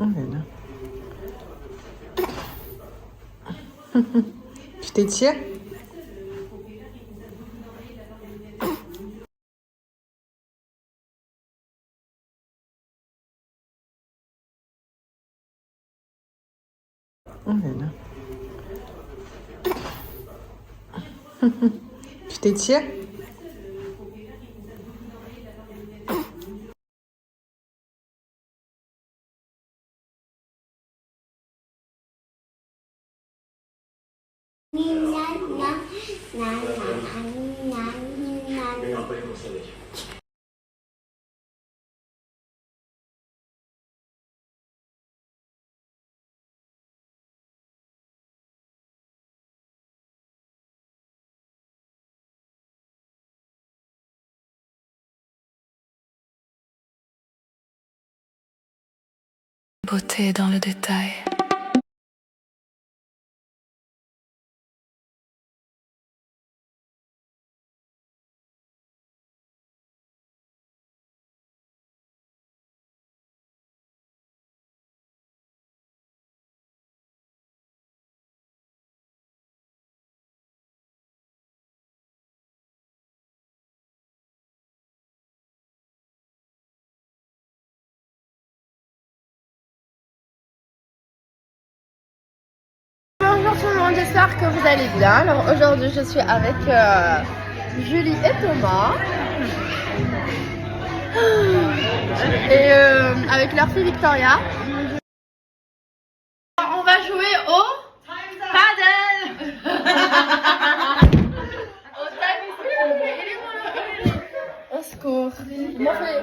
Oh là là. Tu t'étires? Oh là là. Tu t'étires? Beauté dans le détail. Bonjour tout le monde, j'espère que vous allez bien. Alors aujourd'hui je suis avec Julie et Thomas et avec leur fille Victoria. On va jouer au paddle. Au secours.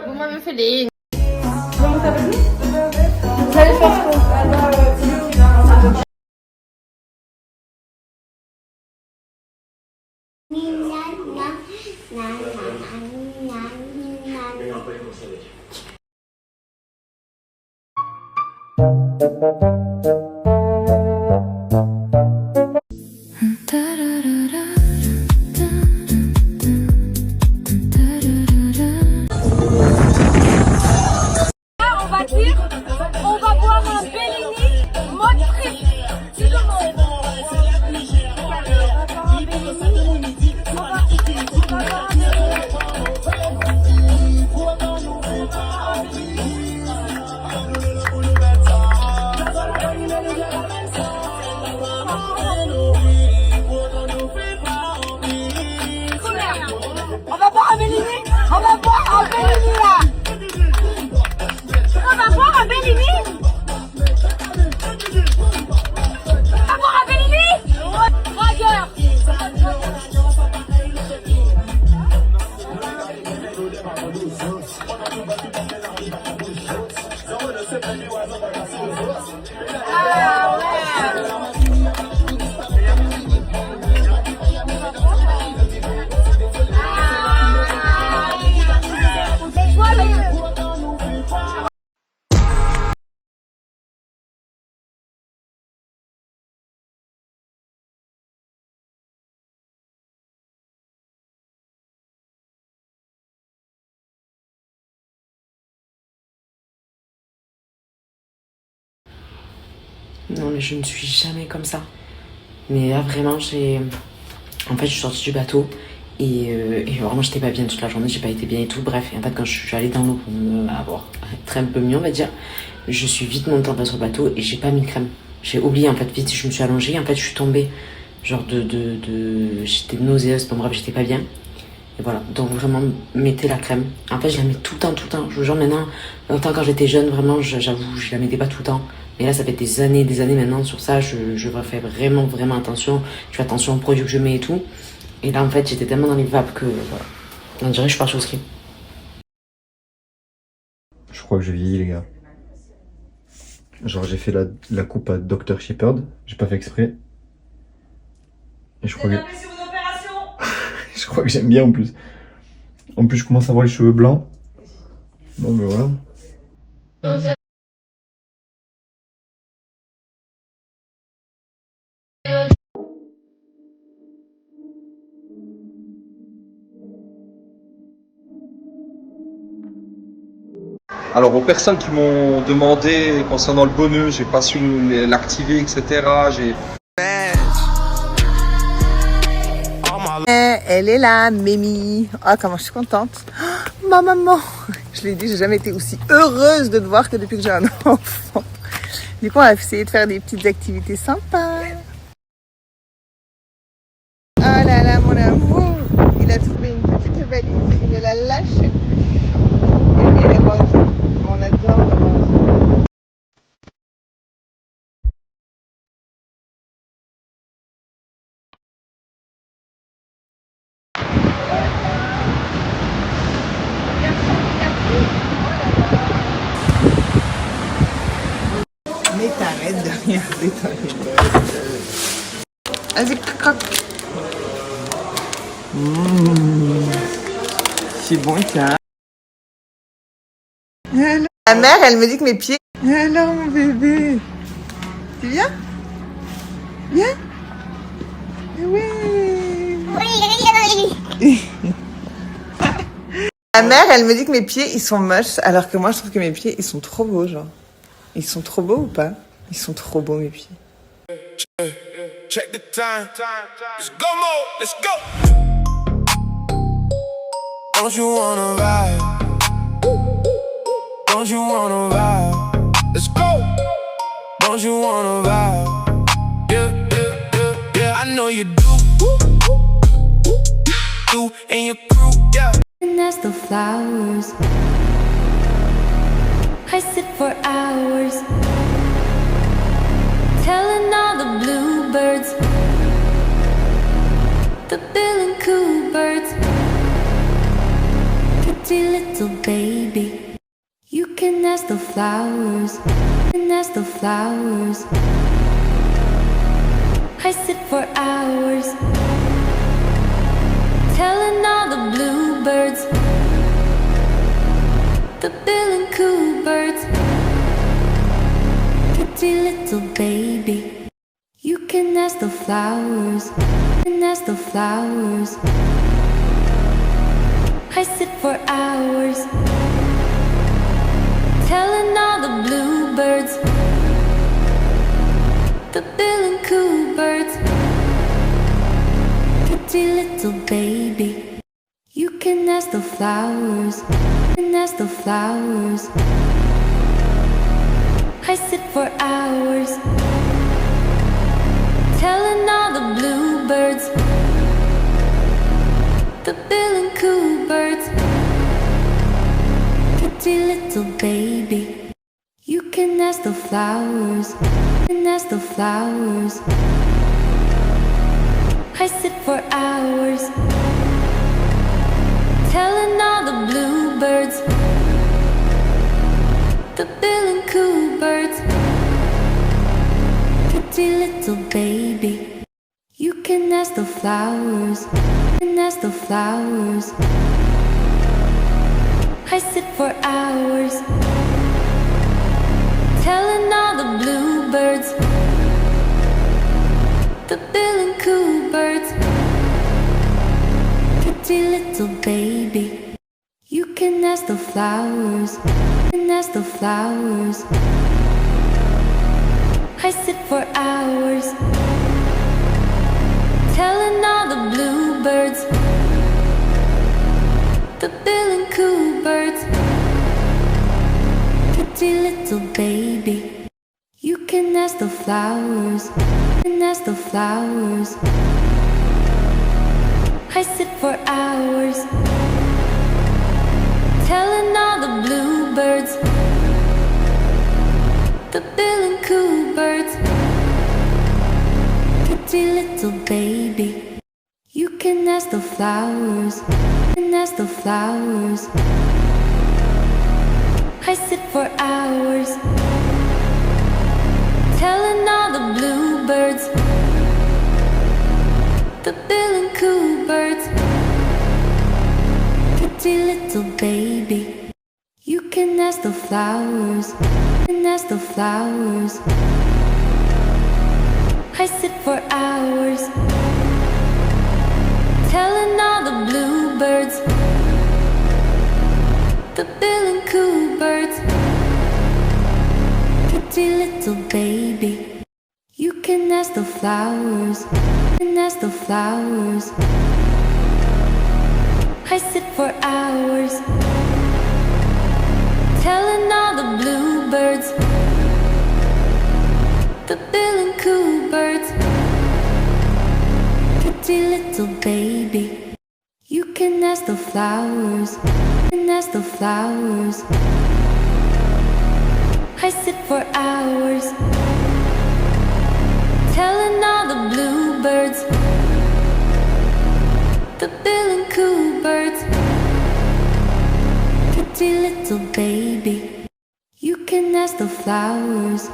Vous m'avez fait les... Vous allez faire quoi? On va boire un Bellini mode frites. On va boire un Bellini. On va boire un Bellini là. On va boire un Bellini. On va boire un Bellini. Dragueur. Ah ouais. Non mais je ne suis jamais comme ça. Mais là vraiment j'ai... En fait je suis sortie du bateau et vraiment j'étais pas bien toute la journée, j'ai pas été bien et tout. Bref, et en fait quand je suis allée dans l'eau pour être un peu mieux on va dire, je suis vite montée en bas sur le bateau et j'ai pas mis de crème. J'ai oublié en fait, vite je me suis allongée, en fait je suis tombée genre j'étais nauséeuse, bon bref j'étais pas bien. Et voilà, donc vraiment mettez la crème. En fait je la mets tout le temps. Je vous jure maintenant, autant quand j'étais jeune vraiment j'avoue je la mettais pas tout le temps. Mais là ça fait des années maintenant sur ça, je refais vraiment attention. Je fais attention aux produits que je mets et tout. Et là en fait j'étais tellement dans les vapes que voilà. On dirait que je suis partie au ski. Je crois que je vieillis les gars. Genre j'ai fait la coupe à Dr Shepherd, j'ai pas fait exprès. Et je crois que... je crois que j'aime bien en plus. En plus je commence à avoir les cheveux blancs. Bon mais voilà. Alors aux personnes qui m'ont demandé concernant le bonus, j'ai pas su l'activer, etc. Elle est là, Mimi. Ah, comment je suis contente. Oh, ma maman. Je l'ai dit, j'ai jamais été aussi heureuse de te voir que depuis que j'ai un enfant. Du coup, on va essayer de faire des petites activités sympas. Oh là là, mon amour. Il a trouvé une petite valise. Il ne la lâche plus. Et elle est rose. On adore le rose. Mais t'arrêtes de regarder dans les bols. Vas-y, croque. C'est bon ça. Alors, la mère, elle me dit que mes pieds... Alors mon bébé. Tu viens? Viens? Oui. La mère, elle me dit que mes pieds, ils sont moches, alors que moi, je trouve que mes pieds, ils sont trop beaux, genre. Ils sont trop beaux ou pas? Ils sont trop beaux, mes pieds. Check the time. Let's go mode. Let's go. Don't you wanna ride? Don't you wanna ride? Let's go. Don't you wanna ride? Yeah, yeah, yeah, yeah. I know you do. You and your crew, yeah. And as the flowers, I sit for hours, telling all the bluebirds, the bill and coo birds, pretty little baby. You can ask the flowers, and ask the flowers. I sit for hours, telling all the bluebirds, the bill and coo birds, pretty little baby. You can ask the flowers, and ask the flowers. I sit for hours, telling all the bluebirds, the bill and coo birds, pretty little baby. You can ask the flowers, and ask the flowers. I sit for hours, telling all the bluebirds, the bill and coo birds, pretty little baby. You can ask the flowers, and ask the flowers. I sit for hours, telling all the bluebirds, the bill and coo birds, pretty little baby. You can ask the flowers, and ask the flowers. I sit for hours, telling all the bluebirds, the bill and coo birds, pretty little baby. You can ask the flowers, and ask the flowers. I sit for hours, telling all the bluebirds, the bill and coo birds, pretty little baby. You can ask the flowers, and ask the flowers. I sit for hours, telling all the bluebirds, the bill and coo birds, pretty little baby. You can ask the flowers, and ask the flowers. I sit for hours, telling all the bluebirds, the bill and coo birds, pretty little baby. You can ask the flowers, and ask the flowers. I sit for hours, telling all the bluebirds, the bill and coo birds, pretty little baby. You can ask the flowers, and ask the flowers. I sit for hours, telling all the bluebirds, the bill and coo birds, pretty little baby. You can ask the flowers, and ask the flowers. I sit for hours, telling all the bluebirds, the bill and coo birds, pretty little baby. You can ask the flowers.